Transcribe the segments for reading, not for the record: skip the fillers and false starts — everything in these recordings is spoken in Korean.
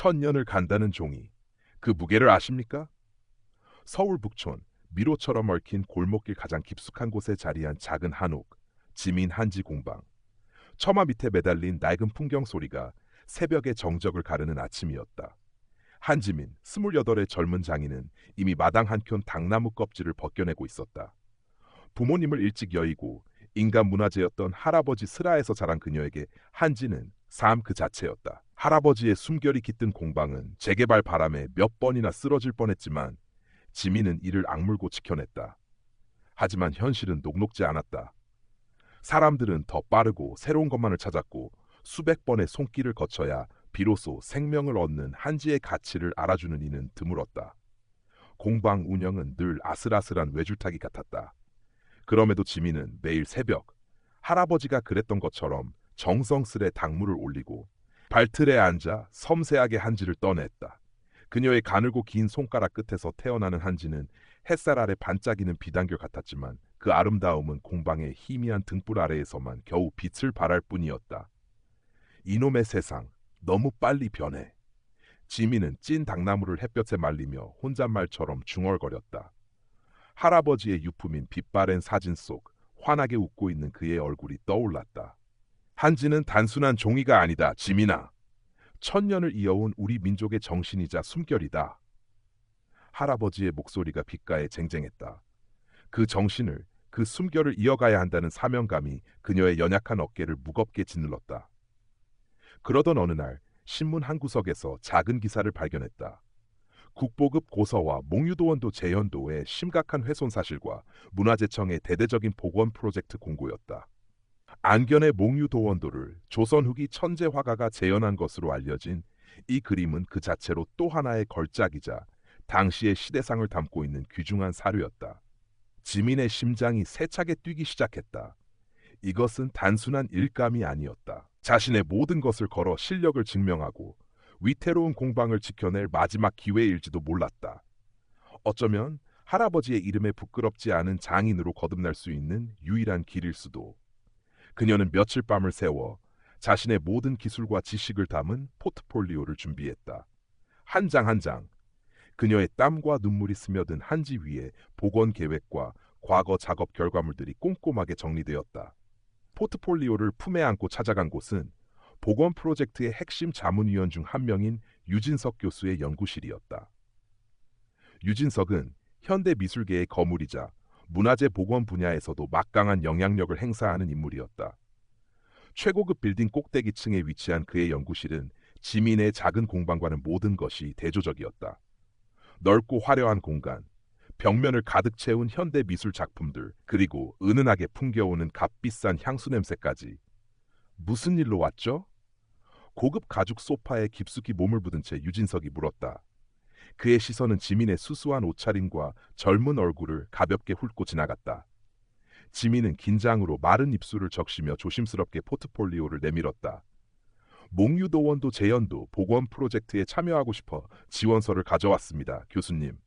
천년을 간다는 종이. 그 무게를 아십니까? 서울 북촌 미로처럼 얽힌 골목길 가장 깊숙한 곳에 자리한 작은 한옥, 지민 한지 공방. 처마 밑에 매달린 낡은 풍경 소리가 새벽의 정적을 가르는 아침이었다. 한지민 28의 젊은 장인은 이미 마당 한켠 당나무 껍질을 벗겨내고 있었다. 부모님을 일찍 여의고 인간 문화재였던 할아버지 슬하에서 자란 그녀에게 한지는 삶 그 자체였다. 할아버지의 숨결이 깃든 공방은 재개발 바람에 몇 번이나 쓰러질 뻔했지만 지민은 이를 악물고 지켜냈다. 하지만 현실은 녹록지 않았다. 사람들은 더 빠르고 새로운 것만을 찾았고 수백 번의 손길을 거쳐야 비로소 생명을 얻는 한지의 가치를 알아주는 이는 드물었다. 공방 운영은 늘 아슬아슬한 외줄타기 같았다. 그럼에도 지민은 매일 새벽 할아버지가 그랬던 것처럼 정성스레 당무를 올리고 발틀에 앉아 섬세하게 한지를 떠냈다. 그녀의 가늘고 긴 손가락 끝에서 태어나는 한지는 햇살 아래 반짝이는 비단결 같았지만 그 아름다움은 공방의 희미한 등불 아래에서만 겨우 빛을 발할 뿐이었다. 이놈의 세상, 너무 빨리 변해. 지민은 찐 당나무를 햇볕에 말리며 혼잣말처럼 중얼거렸다. 할아버지의 유품인 빛바랜 사진 속 환하게 웃고 있는 그의 얼굴이 떠올랐다. 한지는 단순한 종이가 아니다, 지민아. 천년을 이어온 우리 민족의 정신이자 숨결이다. 할아버지의 목소리가 귓가에 쟁쟁했다. 그 정신을, 그 숨결을 이어가야 한다는 사명감이 그녀의 연약한 어깨를 무겁게 짓눌렀다. 그러던 어느 날 신문 한 구석에서 작은 기사를 발견했다. 국보급 고서와 몽유도원도 재현도의 심각한 훼손 사실과 문화재청의 대대적인 복원 프로젝트 공고였다. 안견의 몽유도원도를 조선 후기 천재 화가가 재현한 것으로 알려진 이 그림은 그 자체로 또 하나의 걸작이자 당시의 시대상을 담고 있는 귀중한 사료였다. 지민의 심장이 세차게 뛰기 시작했다. 이것은 단순한 일감이 아니었다. 자신의 모든 것을 걸어 실력을 증명하고 위태로운 공방을 지켜낼 마지막 기회일지도 몰랐다. 어쩌면 할아버지의 이름에 부끄럽지 않은 장인으로 거듭날 수 있는 유일한 길일 수도. 그녀는 며칠 밤을 새워 자신의 모든 기술과 지식을 담은 포트폴리오를 준비했다. 한 장 한 장, 그녀의 땀과 눈물이 스며든 한지 위에 복원 계획과 과거 작업 결과물들이 꼼꼼하게 정리되었다. 포트폴리오를 품에 안고 찾아간 곳은 복원 프로젝트의 핵심 자문위원 중 한 명인 유진석 교수의 연구실이었다. 유진석은 현대 미술계의 거물이자 문화재 복원 분야에서도 막강한 영향력을 행사하는 인물이었다. 최고급 빌딩 꼭대기층에 위치한 그의 연구실은 지민의 작은 공방과는 모든 것이 대조적이었다. 넓고 화려한 공간, 벽면을 가득 채운 현대 미술 작품들, 그리고 은은하게 풍겨오는 값비싼 향수 냄새까지. 무슨 일로 왔죠? 고급 가죽 소파에 깊숙이 몸을 부든 채 유진석이 물었다. 그의 시선은 지민의 수수한 옷차림과 젊은 얼굴을 가볍게 훑고 지나갔다. 지민은 긴장으로 마른 입술을 적시며 조심스럽게 포트폴리오를 내밀었다. 몽유도원도 재현도 복원 프로젝트에 참여하고 싶어 지원서를 가져왔습니다, 교수님.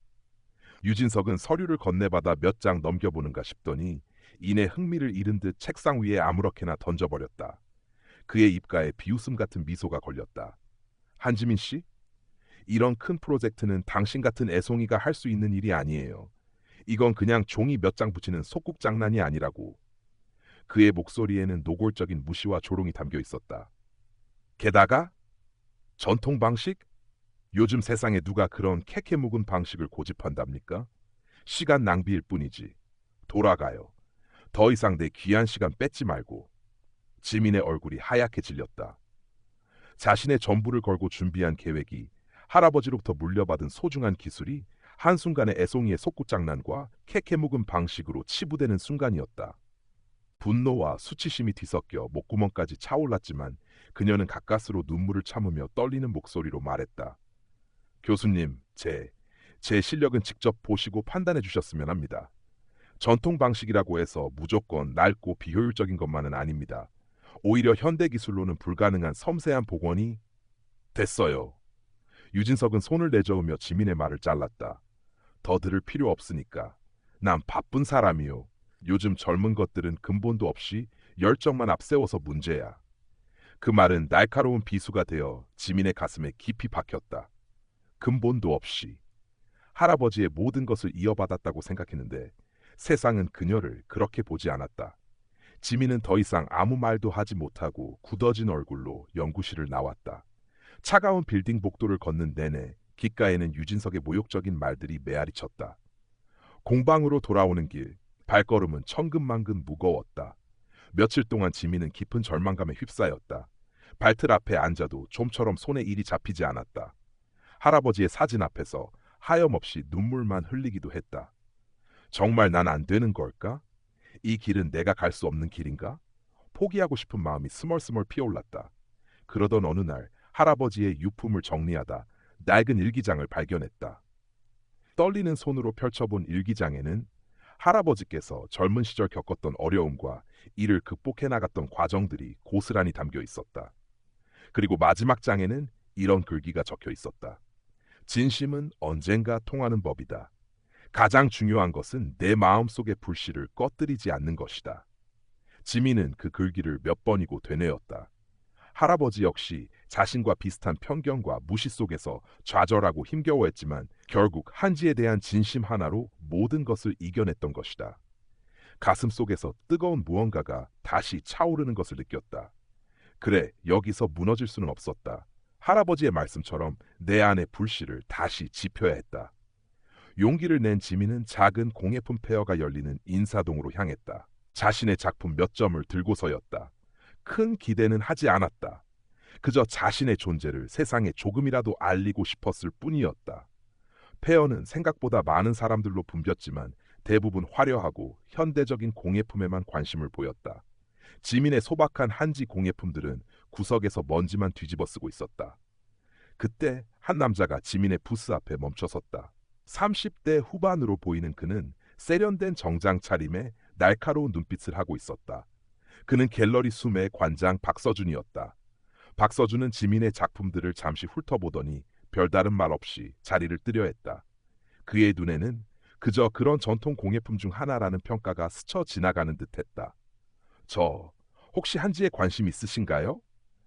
유진석은 서류를 건네받아 몇 장 넘겨보는가 싶더니 이내 흥미를 잃은 듯 책상 위에 아무렇게나 던져버렸다. 그의 입가에 비웃음 같은 미소가 걸렸다. 한지민 씨? 이런 큰 프로젝트는 당신 같은 애송이가 할 수 있는 일이 아니에요. 이건 그냥 종이 몇 장 붙이는 속국 장난이 아니라고. 그의 목소리에는 노골적인 무시와 조롱이 담겨 있었다. 게다가 전통 방식? 요즘 세상에 누가 그런 캐캐 묵은 방식을 고집한답니까? 시간 낭비일 뿐이지. 돌아가요. 더 이상 내 귀한 시간 뺏지 말고. 지민의 얼굴이 하얗게 질렸다. 자신의 전부를 걸고 준비한 계획이 할아버지로부터 물려받은 소중한 기술이 한순간에 애송이의 속구장난과 캐캐 묵은 방식으로 치부되는 순간이었다. 분노와 수치심이 뒤섞여 목구멍까지 차올랐지만 그녀는 가까스로 눈물을 참으며 떨리는 목소리로 말했다. 교수님, 제 실력은 직접 보시고 판단해 주셨으면 합니다. 전통 방식이라고 해서 무조건 낡고 비효율적인 것만은 아닙니다. 오히려 현대 기술로는 불가능한 섬세한 복원이 됐어요. 유진석은 손을 내저으며 지민의 말을 잘랐다. 더 들을 필요 없으니까. 난 바쁜 사람이요. 요즘 젊은 것들은 근본도 없이 열정만 앞세워서 문제야. 그 말은 날카로운 비수가 되어 지민의 가슴에 깊이 박혔다. 근본도 없이 할아버지의 모든 것을 이어받았다고 생각했는데 세상은 그녀를 그렇게 보지 않았다. 지민은 더 이상 아무 말도 하지 못하고 굳어진 얼굴로 연구실을 나왔다. 차가운 빌딩 복도를 걷는 내내 귓가에는 유진석의 모욕적인 말들이 메아리 쳤다. 공방으로 돌아오는 길, 발걸음은 천근만근 무거웠다. 며칠 동안 지민은 깊은 절망감에 휩싸였다. 발틀 앞에 앉아도 좀처럼 손에 일이 잡히지 않았다. 할아버지의 사진 앞에서 하염없이 눈물만 흘리기도 했다. 정말 난 안 되는 걸까? 이 길은 내가 갈 수 없는 길인가? 포기하고 싶은 마음이 스멀스멀 피어올랐다. 그러던 어느 날 할아버지의 유품을 정리하다 낡은 일기장을 발견했다. 떨리는 손으로 펼쳐본 일기장에는 할아버지께서 젊은 시절 겪었던 어려움과 이를 극복해 나갔던 과정들이 고스란히 담겨 있었다. 그리고 마지막 장에는 이런 글귀가 적혀 있었다. 진심은 언젠가 통하는 법이다. 가장 중요한 것은 내 마음속의 불씨를 꺼뜨리지 않는 것이다. 지민은 그 글귀를 몇 번이고 되뇌었다. 할아버지 역시 자신과 비슷한 편견과 무시 속에서 좌절하고 힘겨워했지만 결국 한지에 대한 진심 하나로 모든 것을 이겨냈던 것이다. 가슴 속에서 뜨거운 무언가가 다시 차오르는 것을 느꼈다. 그래, 여기서 무너질 수는 없었다. 할아버지의 말씀처럼 내 안의 불씨를 다시 지펴야 했다. 용기를 낸 지민은 작은 공예품 페어가 열리는 인사동으로 향했다. 자신의 작품 몇 점을 들고서였다. 큰 기대는 하지 않았다. 그저 자신의 존재를 세상에 조금이라도 알리고 싶었을 뿐이었다. 페어는 생각보다 많은 사람들로 붐볐지만 대부분 화려하고 현대적인 공예품에만 관심을 보였다. 지민의 소박한 한지 공예품들은 구석에서 먼지만 뒤집어 쓰고 있었다. 그때 한 남자가 지민의 부스 앞에 멈춰섰다. 30대 후반으로 보이는 그는 세련된 정장 차림에 날카로운 눈빛을 하고 있었다. 그는 갤러리 숨의 관장 박서준이었다. 박서준은 지민의 작품들을 잠시 훑어보더니 별다른 말 없이 자리를 뜨려 했다. 그의 눈에는 그저 그런 전통 공예품 중 하나라는 평가가 스쳐 지나가는 듯했다. 혹시 한지에 관심 있으신가요?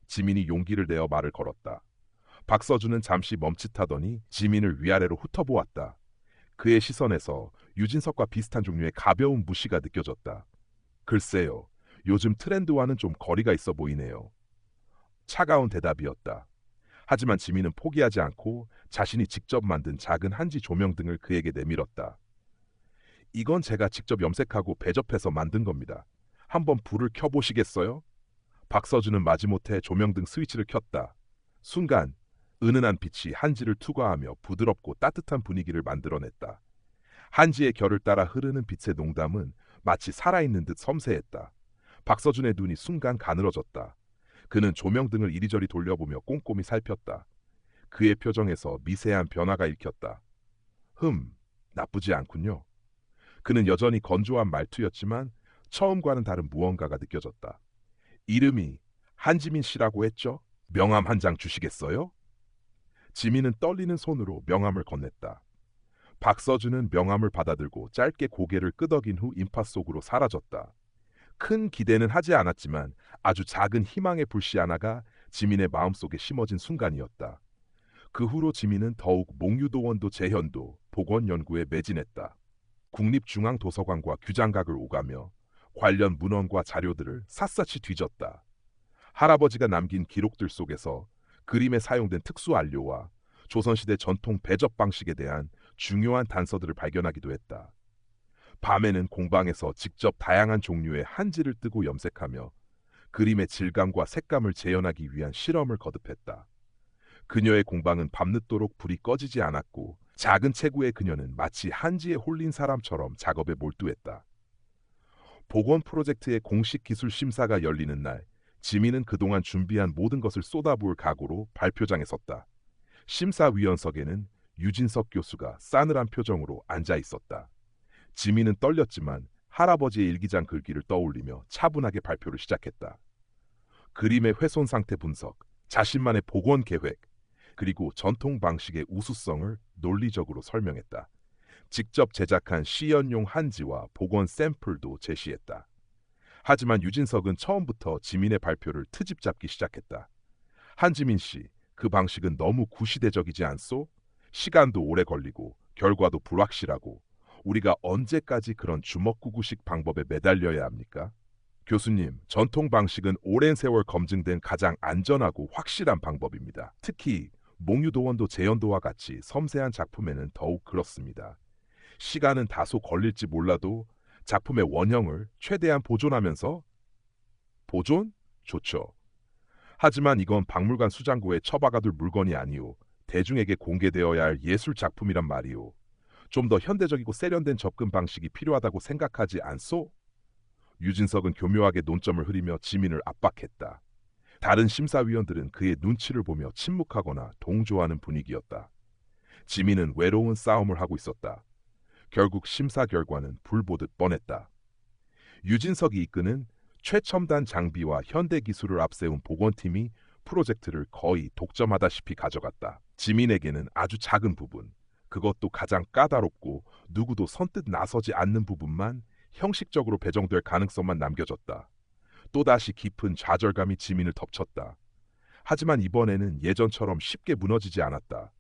지민이 용기를 내어 말을 걸었다. 박서준은 잠시 멈칫하더니 지민을 위아래로 훑어보았다. 그의 시선에서 유진석과 비슷한 종류의 가벼운 무시가 느껴졌다. 글쎄요, 요즘 트렌드와는 좀 거리가 있어 보이네요. 차가운 대답이었다. 하지만 지민은 포기하지 않고 자신이 직접 만든 작은 한지 조명등을 그에게 내밀었다. 이건 제가 직접 염색하고 배접해서 만든 겁니다. 한번 불을 켜보시겠어요? 박서준은 마지못해 조명등 스위치를 켰다. 순간 은은한 빛이 한지를 투과하며 부드럽고 따뜻한 분위기를 만들어냈다. 한지의 결을 따라 흐르는 빛의 농담은 마치 살아있는 듯 섬세했다. 박서준의 눈이 순간 가늘어졌다. 그는 조명등을 이리저리 돌려보며 꼼꼼히 살폈다. 그의 표정에서 미세한 변화가 읽혔다. 나쁘지 않군요. 그는 여전히 건조한 말투였지만 처음과는 다른 무언가가 느껴졌다. 이름이 한지민 씨라고 했죠? 명함 한 장 주시겠어요? 지민은 떨리는 손으로 명함을 건넸다. 박서준은 명함을 받아들고 짧게 고개를 끄덕인 후 인파 속으로 사라졌다. 큰 기대는 하지 않았지만 아주 작은 희망의 불씨 하나가 지민의 마음속에 심어진 순간이었다. 그 후로 지민은 더욱 몽유도원도 재현도 복원연구에 매진했다. 국립중앙도서관과 규장각을 오가며 관련 문헌과 자료들을 샅샅이 뒤졌다. 할아버지가 남긴 기록들 속에서 그림에 사용된 특수 안료와 조선시대 전통 배접 방식에 대한 중요한 단서들을 발견하기도 했다. 밤에는 공방에서 직접 다양한 종류의 한지를 뜨고 염색하며 그림의 질감과 색감을 재현하기 위한 실험을 거듭했다. 그녀의 공방은 밤늦도록 불이 꺼지지 않았고 작은 체구의 그녀는 마치 한지에 홀린 사람처럼 작업에 몰두했다. 복원 프로젝트의 공식 기술 심사가 열리는 날, 지민은 그동안 준비한 모든 것을 쏟아부을 각오로 발표장에 섰다. 심사위원석에는 유진석 교수가 싸늘한 표정으로 앉아 있었다. 지민은 떨렸지만 할아버지의 일기장 글귀를 떠올리며 차분하게 발표를 시작했다. 그림의 훼손 상태 분석, 자신만의 복원 계획, 그리고 전통 방식의 우수성을 논리적으로 설명했다. 직접 제작한 시연용 한지와 복원 샘플도 제시했다. 하지만 유진석은 처음부터 지민의 발표를 트집 잡기 시작했다. 한지민 씨, 그 방식은 너무 구시대적이지 않소? 시간도 오래 걸리고 결과도 불확실하고 우리가 언제까지 그런 주먹구구식 방법에 매달려야 합니까? 교수님, 전통 방식은 오랜 세월 검증된 가장 안전하고 확실한 방법입니다. 특히 몽유도원도 제연도와 같이 섬세한 작품에는 더욱 그렇습니다. 시간은 다소 걸릴지 몰라도 작품의 원형을 최대한 보존하면서 보존? 좋죠. 하지만 이건 박물관 수장고에 처박아둘 물건이 아니오. 대중에게 공개되어야 할 예술 작품이란 말이오. 좀 더 현대적이고 세련된 접근 방식이 필요하다고 생각하지 않소? 유진석은 교묘하게 논점을 흐리며 지민을 압박했다. 다른 심사위원들은 그의 눈치를 보며 침묵하거나 동조하는 분위기였다. 지민은 외로운 싸움을 하고 있었다. 결국 심사 결과는 불보듯 뻔했다. 유진석이 이끄는 최첨단 장비와 현대 기술을 앞세운 복원팀이 프로젝트를 거의 독점하다시피 가져갔다. 지민에게는 아주 작은 부분, 그것도 가장 까다롭고 누구도 선뜻 나서지 않는 부분만 형식적으로 배정될 가능성만 남겨졌다. 또다시 깊은 좌절감이 지민을 덮쳤다. 하지만 이번에는 예전처럼 쉽게 무너지지 않았다.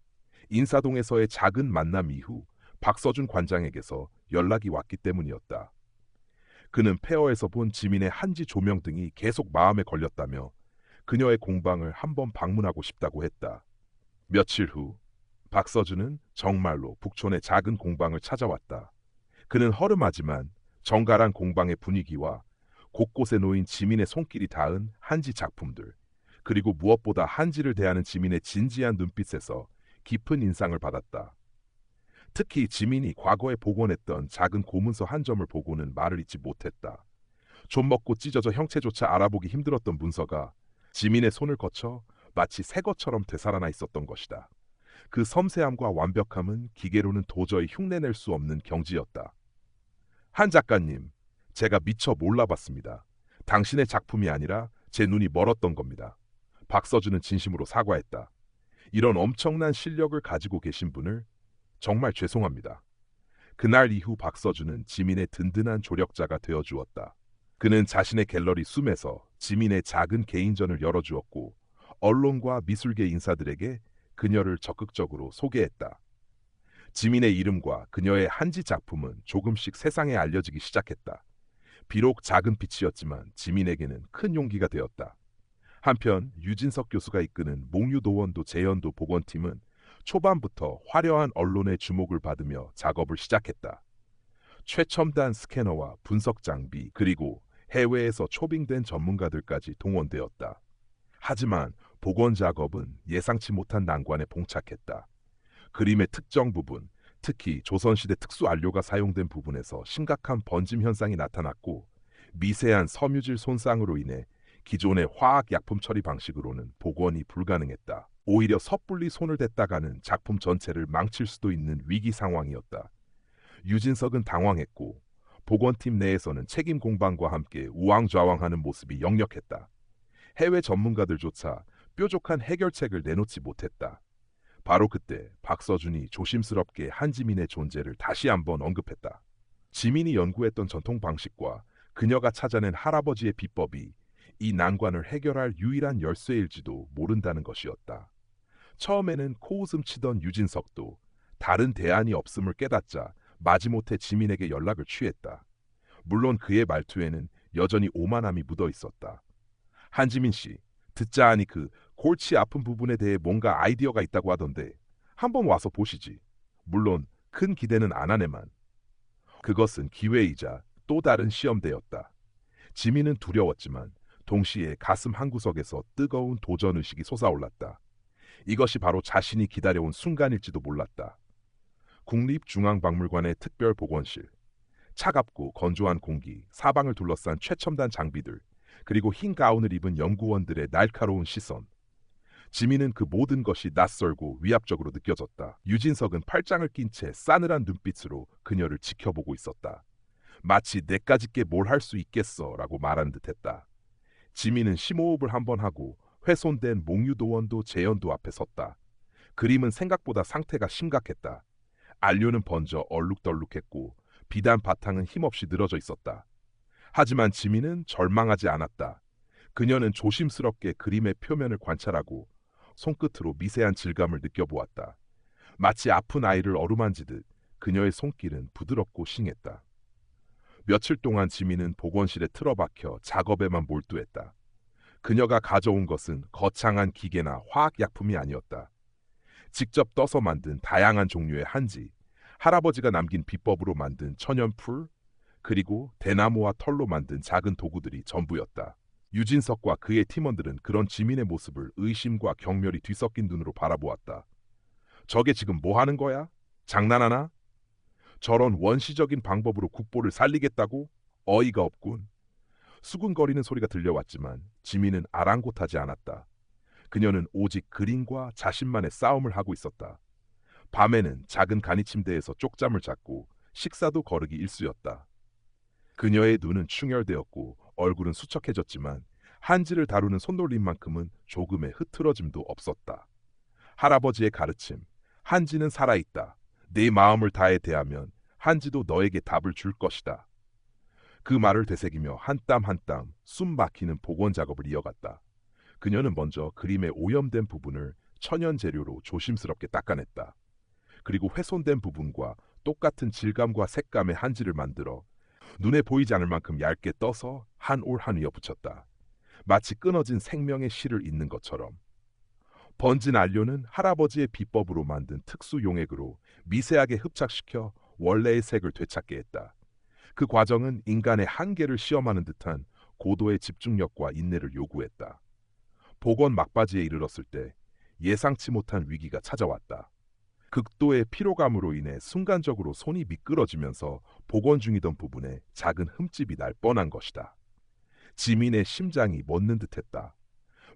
인사동에서의 작은 만남 이후 박서준 관장에게서 연락이 왔기 때문이었다. 그는 폐허에서 본 지민의 한지 조명 등이 계속 마음에 걸렸다며 그녀의 공방을 한번 방문하고 싶다고 했다. 며칠 후 박서준은 정말로 북촌의 작은 공방을 찾아왔다. 그는 허름하지만 정갈한 공방의 분위기와 곳곳에 놓인 지민의 손길이 닿은 한지 작품들, 그리고 무엇보다 한지를 대하는 지민의 진지한 눈빛에서 깊은 인상을 받았다. 특히 지민이 과거에 복원했던 작은 고문서 한 점을 보고는 말을 잇지 못했다. 좀 먹고 찢어져 형체조차 알아보기 힘들었던 문서가 지민의 손을 거쳐 마치 새 것처럼 되살아나 있었던 것이다. 그 섬세함과 완벽함은 기계로는 도저히 흉내낼 수 없는 경지였다. 한 작가님, 제가 미처 몰라봤습니다. 당신의 작품이 아니라 제 눈이 멀었던 겁니다. 박서준은 진심으로 사과했다. 이런 엄청난 실력을 가지고 계신 분을 정말 죄송합니다. 그날 이후 박서준은 지민의 든든한 조력자가 되어주었다. 그는 자신의 갤러리 숨에서 지민의 작은 개인전을 열어주었고 언론과 미술계 인사들에게 그녀를 적극적으로 소개했다. 지민의 이름과 그녀의 한지 작품은 조금씩 세상에 알려지기 시작했다. 비록 작은 빛이었지만 지민에게는 큰 용기가 되었다. 한편 유진석 교수가 이끄는 몽유도원도 제연도 복원팀은 초반부터 화려한 언론의 주목을 받으며 작업을 시작했다. 최첨단 스캐너와 분석 장비, 그리고 해외에서 초빙된 전문가들까지 동원되었다. 하지만 복원 작업은 예상치 못한 난관에 봉착했다. 그림의 특정 부분, 특히 조선시대 특수 안료가 사용된 부분에서 심각한 번짐 현상이 나타났고 미세한 섬유질 손상으로 인해 기존의 화학약품 처리 방식으로는 복원이 불가능했다. 오히려 섣불리 손을 댔다가는 작품 전체를 망칠 수도 있는 위기 상황이었다. 유진석은 당황했고 복원팀 내에서는 책임 공방과 함께 우왕좌왕하는 모습이 역력했다. 해외 전문가들조차 뾰족한 해결책을 내놓지 못했다. 바로 그때 박서준이 조심스럽게 한지민의 존재를 다시 한번 언급했다. 지민이 연구했던 전통 방식과 그녀가 찾아낸 할아버지의 비법이 이 난관을 해결할 유일한 열쇠일지도 모른다는 것이었다. 처음에는 코웃음 치던 유진석도 다른 대안이 없음을 깨닫자 마지못해 지민에게 연락을 취했다. 물론 그의 말투에는 여전히 오만함이 묻어 있었다. 한지민 씨, 듣자 하니 그 골치 아픈 부분에 대해 뭔가 아이디어가 있다고 하던데 한번 와서 보시지. 물론 큰 기대는 안 하네만. 그것은 기회이자 또 다른 시험대였다. 지민은 두려웠지만 동시에 가슴 한구석에서 뜨거운 도전의식이 솟아올랐다. 이것이 바로 자신이 기다려온 순간일지도 몰랐다. 국립중앙박물관의 특별복원실, 차갑고 건조한 공기, 사방을 둘러싼 최첨단 장비들, 그리고 흰 가운을 입은 연구원들의 날카로운 시선. 지민은 그 모든 것이 낯설고 위압적으로 느껴졌다. 유진석은 팔짱을 낀 채 싸늘한 눈빛으로 그녀를 지켜보고 있었다. 마치 내까짓게 뭘 할 수 있겠어 라고 말한 듯했다. 지민은 심호흡을 한번 하고 훼손된 몽유도원도 제연도 앞에 섰다. 그림은 생각보다 상태가 심각했다. 안료는 번져 얼룩덜룩했고 비단 바탕은 힘없이 늘어져 있었다. 하지만 지민은 절망하지 않았다. 그녀는 조심스럽게 그림의 표면을 관찰하고 손끝으로 미세한 질감을 느껴보았다. 마치 아픈 아이를 어루만지듯 그녀의 손길은 부드럽고 싱했다. 며칠 동안 지민은 복원실에 틀어박혀 작업에만 몰두했다. 그녀가 가져온 것은 거창한 기계나 화학약품이 아니었다. 직접 떠서 만든 다양한 종류의 한지, 할아버지가 남긴 비법으로 만든 천연풀, 그리고 대나무와 털로 만든 작은 도구들이 전부였다. 유진석과 그의 팀원들은 그런 지민의 모습을 의심과 경멸이 뒤섞인 눈으로 바라보았다. 저게 지금 뭐 하는 거야? 장난하나? 저런 원시적인 방법으로 국보를 살리겠다고? 어이가 없군. 수군거리는 소리가 들려왔지만 지민은 아랑곳하지 않았다. 그녀는 오직 그림과 자신만의 싸움을 하고 있었다. 밤에는 작은 간이 침대에서 쪽잠을 잤고 식사도 거르기 일쑤였다. 그녀의 눈은 충혈되었고 얼굴은 수척해졌지만 한지를 다루는 손놀림만큼은 조금의 흐트러짐도 없었다. 할아버지의 가르침, 한지는 살아있다. 네 마음을 다해 대하면 한지도 너에게 답을 줄 것이다. 그 말을 되새기며 한 땀 한 땀 숨 막히는 복원 작업을 이어갔다. 그녀는 먼저 그림의 오염된 부분을 천연 재료로 조심스럽게 닦아냈다. 그리고 훼손된 부분과 똑같은 질감과 색감의 한지를 만들어 눈에 보이지 않을 만큼 얇게 떠서 한 올 한 위어 붙였다. 마치 끊어진 생명의 실을 잇는 것처럼. 번진 안료는 할아버지의 비법으로 만든 특수 용액으로 미세하게 흡착시켜 원래의 색을 되찾게 했다. 그 과정은 인간의 한계를 시험하는 듯한 고도의 집중력과 인내를 요구했다. 복원 막바지에 이르렀을 때 예상치 못한 위기가 찾아왔다. 극도의 피로감으로 인해 순간적으로 손이 미끄러지면서 복원 중이던 부분에 작은 흠집이 날 뻔한 것이다. 지민의 심장이 멎는 듯했다.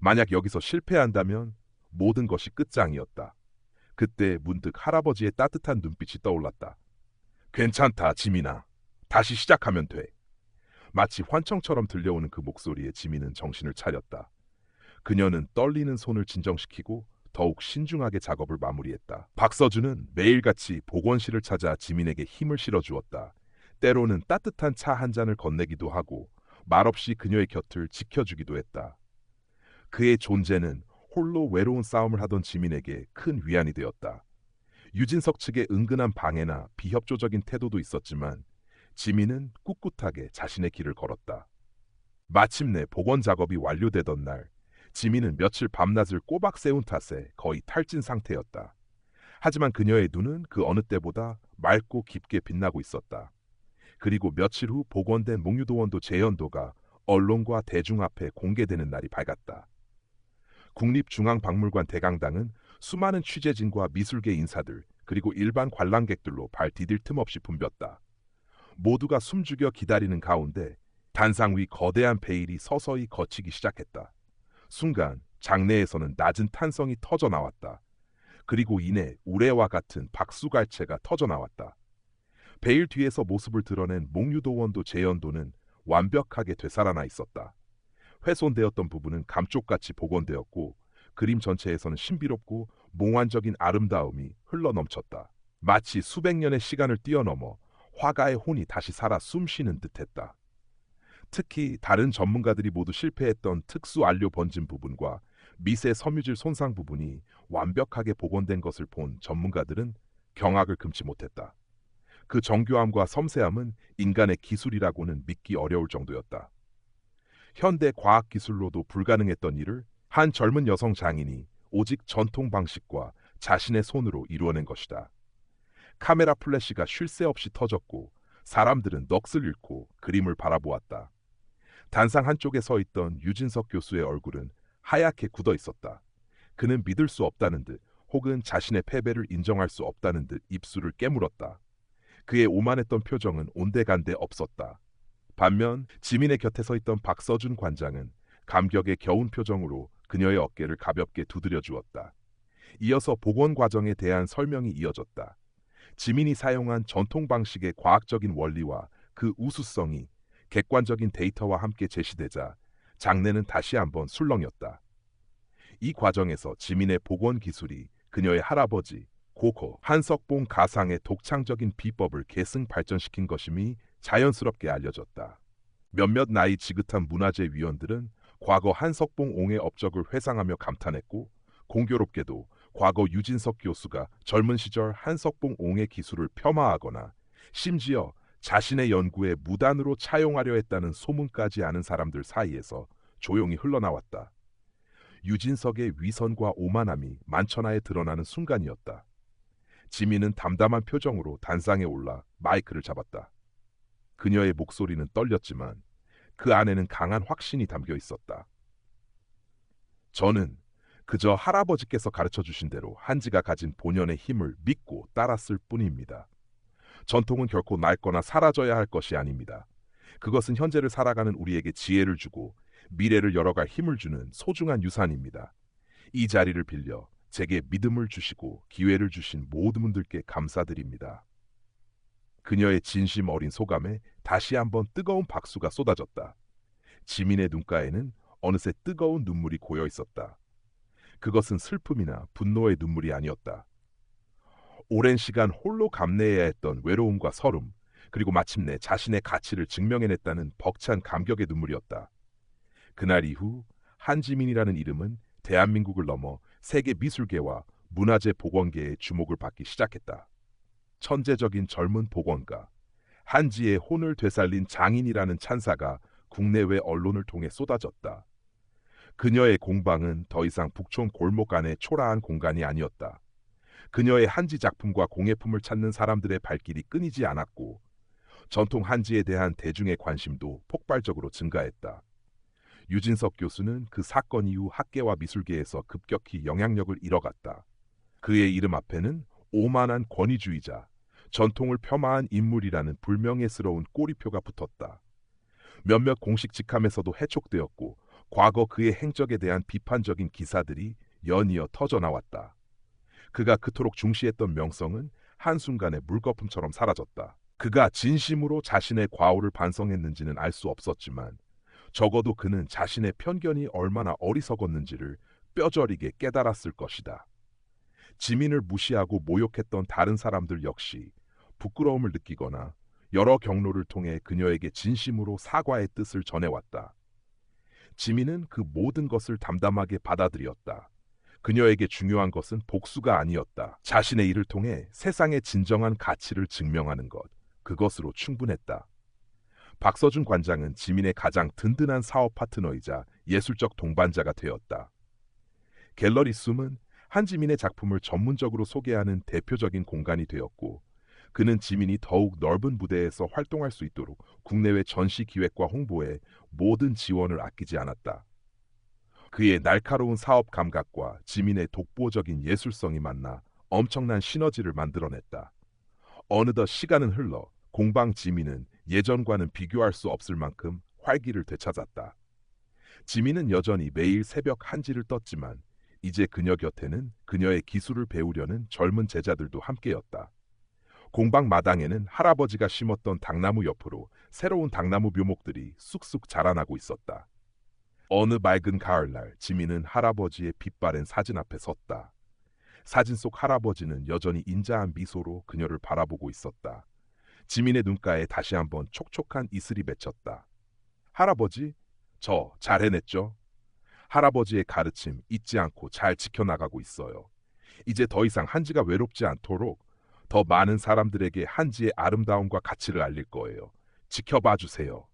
만약 여기서 실패한다면 모든 것이 끝장이었다. 그때 문득 할아버지의 따뜻한 눈빛이 떠올랐다. 괜찮다, 지민아. 다시 시작하면 돼. 마치 환청처럼 들려오는 그 목소리에 지민은 정신을 차렸다. 그녀는 떨리는 손을 진정시키고 더욱 신중하게 작업을 마무리했다. 박서준은 매일같이 복원실을 찾아 지민에게 힘을 실어주었다. 때로는 따뜻한 차 한 잔을 건네기도 하고 말없이 그녀의 곁을 지켜주기도 했다. 그의 존재는 홀로 외로운 싸움을 하던 지민에게 큰 위안이 되었다. 유진석 측의 은근한 방해나 비협조적인 태도도 있었지만 지민은 꿋꿋하게 자신의 길을 걸었다. 마침내 복원 작업이 완료되던 날, 지민은 며칠 밤낮을 꼬박 세운 탓에 거의 탈진 상태였다. 하지만 그녀의 눈은 그 어느 때보다 맑고 깊게 빛나고 있었다. 그리고 며칠 후 복원된 몽유도원도 재현도가 언론과 대중 앞에 공개되는 날이 밝았다. 국립중앙박물관 대강당은 수많은 취재진과 미술계 인사들 그리고 일반 관람객들로 발 디딜 틈 없이 붐볐다. 모두가 숨죽여 기다리는 가운데 단상 위 거대한 베일이 서서히 걷히기 시작했다. 순간 장내에서는 낮은 탄성이 터져 나왔다. 그리고 이내 우레와 같은 박수갈채가 터져 나왔다. 베일 뒤에서 모습을 드러낸 몽유도원도 재현도는 완벽하게 되살아나 있었다. 훼손되었던 부분은 감쪽같이 복원되었고 그림 전체에서는 신비롭고 몽환적인 아름다움이 흘러넘쳤다. 마치 수백 년의 시간을 뛰어넘어 화가의 혼이 다시 살아 숨쉬는 듯했다. 특히 다른 전문가들이 모두 실패했던 특수 안료 번진 부분과 미세 섬유질 손상 부분이 완벽하게 복원된 것을 본 전문가들은 경악을 금치 못했다. 그 정교함과 섬세함은 인간의 기술이라고는 믿기 어려울 정도였다. 현대 과학 기술로도 불가능했던 일을 한 젊은 여성 장인이 오직 전통 방식과 자신의 손으로 이루어낸 것이다. 카메라 플래시가 쉴 새 없이 터졌고 사람들은 넋을 잃고 그림을 바라보았다. 단상 한쪽에 서 있던 유진석 교수의 얼굴은 하얗게 굳어 있었다. 그는 믿을 수 없다는 듯 혹은 자신의 패배를 인정할 수 없다는 듯 입술을 깨물었다. 그의 오만했던 표정은 온데간데 없었다. 반면 지민의 곁에 서 있던 박서준 관장은 감격에 겨운 표정으로 그녀의 어깨를 가볍게 두드려 주었다. 이어서 복원 과정에 대한 설명이 이어졌다. 지민이 사용한 전통 방식의 과학적인 원리와 그 우수성이 객관적인 데이터와 함께 제시되자 장내는 다시 한번 술렁였다. 이 과정에서 지민의 복원 기술이 그녀의 할아버지 고고 한석봉 가상의 독창적인 비법을 계승 발전시킨 것임이 자연스럽게 알려졌다. 몇몇 나이 지긋한 문화재 위원들은 과거 한석봉 옹의 업적을 회상하며 감탄했고, 공교롭게도 과거 유진석 교수가 젊은 시절 한석봉 옹의 기술을 폄하하거나 심지어 자신의 연구에 무단으로 차용하려 했다는 소문까지 아는 사람들 사이에서 조용히 흘러나왔다. 유진석의 위선과 오만함이 만천하에 드러나는 순간이었다. 지민은 담담한 표정으로 단상에 올라 마이크를 잡았다. 그녀의 목소리는 떨렸지만 그 안에는 강한 확신이 담겨 있었다. 저는 그저 할아버지께서 가르쳐 주신 대로 한지가 가진 본연의 힘을 믿고 따랐을 뿐입니다. 전통은 결코 낡거나 사라져야 할 것이 아닙니다. 그것은 현재를 살아가는 우리에게 지혜를 주고 미래를 열어갈 힘을 주는 소중한 유산입니다. 이 자리를 빌려 제게 믿음을 주시고 기회를 주신 모든 분들께 감사드립니다. 그녀의 진심 어린 소감에 다시 한번 뜨거운 박수가 쏟아졌다. 지민의 눈가에는 어느새 뜨거운 눈물이 고여 있었다. 그것은 슬픔이나 분노의 눈물이 아니었다. 오랜 시간 홀로 감내해야 했던 외로움과 서름, 그리고 마침내 자신의 가치를 증명해냈다는 벅찬 감격의 눈물이었다. 그날 이후 한지민이라는 이름은 대한민국을 넘어 세계 미술계와 문화재 복원계의 주목을 받기 시작했다. 천재적인 젊은 복원가, 한지의 혼을 되살린 장인이라는 찬사가 국내외 언론을 통해 쏟아졌다. 그녀의 공방은 더 이상 북촌 골목 안의 초라한 공간이 아니었다. 그녀의 한지 작품과 공예품을 찾는 사람들의 발길이 끊이지 않았고, 전통 한지에 대한 대중의 관심도 폭발적으로 증가했다. 유진석 교수는 그 사건 이후 학계와 미술계에서 급격히 영향력을 잃어갔다. 그의 이름 앞에는 오만한 권위주의자, 전통을 폄하한 인물이라는 불명예스러운 꼬리표가 붙었다. 몇몇 공식 직함에서도 해촉되었고, 과거 그의 행적에 대한 비판적인 기사들이 연이어 터져나왔다. 그가 그토록 중시했던 명성은 한순간에 물거품처럼 사라졌다. 그가 진심으로 자신의 과오를 반성했는지는 알 수 없었지만, 적어도 그는 자신의 편견이 얼마나 어리석었는지를 뼈저리게 깨달았을 것이다. 지민을 무시하고 모욕했던 다른 사람들 역시 부끄러움을 느끼거나 여러 경로를 통해 그녀에게 진심으로 사과의 뜻을 전해왔다. 지민은 그 모든 것을 담담하게 받아들였다. 그녀에게 중요한 것은 복수가 아니었다. 자신의 일을 통해 세상의 진정한 가치를 증명하는 것, 그것으로 충분했다. 박서준 관장은 지민의 가장 든든한 사업 파트너이자 예술적 동반자가 되었다. 갤러리 숨은 한지민의 작품을 전문적으로 소개하는 대표적인 공간이 되었고, 그는 지민이 더욱 넓은 무대에서 활동할 수 있도록 국내외 전시 기획과 홍보에 모든 지원을 아끼지 않았다. 그의 날카로운 사업 감각과 지민의 독보적인 예술성이 만나 엄청난 시너지를 만들어냈다. 어느덧 시간은 흘러 공방 지민은 예전과는 비교할 수 없을 만큼 활기를 되찾았다. 지민은 여전히 매일 새벽 한지를 떴지만 이제 그녀 곁에는 그녀의 기술을 배우려는 젊은 제자들도 함께였다. 공방 마당에는 할아버지가 심었던 당나무 옆으로 새로운 당나무 묘목들이 쑥쑥 자라나고 있었다. 어느 맑은 가을날 지민은 할아버지의 빛바랜 사진 앞에 섰다. 사진 속 할아버지는 여전히 인자한 미소로 그녀를 바라보고 있었다. 지민의 눈가에 다시 한번 촉촉한 이슬이 맺혔다. 할아버지, 저 잘 해냈죠? 할아버지의 가르침 잊지 않고 잘 지켜나가고 있어요. 이제 더 이상 한지가 외롭지 않도록 더 많은 사람들에게 한지의 아름다움과 가치를 알릴 거예요. 지켜봐 주세요.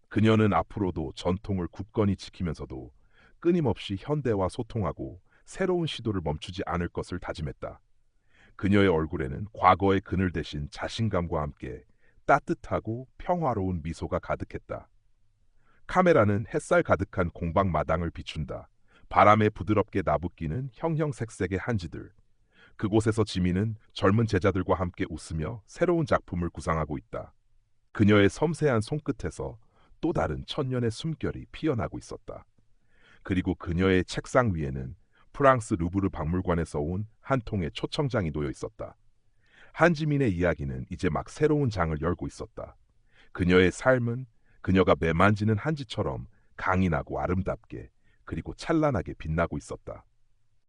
그녀는 앞으로도 전통을 굳건히 지키면서도 끊임없이 현대와 소통하고 새로운 시도를 멈추지 않을 것을 다짐했다. 그녀의 얼굴에는 과거의 그늘 대신 자신감과 함께 따뜻하고 평화로운 미소가 가득했다. 카메라는 햇살 가득한 공방 마당을 비춘다. 바람에 부드럽게 나부끼는 형형색색의 한지들. 그곳에서 지민은 젊은 제자들과 함께 웃으며 새로운 작품을 구상하고 있다. 그녀의 섬세한 손끝에서 또 다른 천년의 숨결이 피어나고 있었다. 그리고 그녀의 책상 위에는 프랑스 루브르 박물관에서 온 한 통의 초청장이 놓여 있었다. 한지민의 이야기는 이제 막 새로운 장을 열고 있었다. 그녀의 삶은 그녀가 매만지는 한지처럼 강인하고 아름답게, 그리고 찬란하게 빛나고 있었다.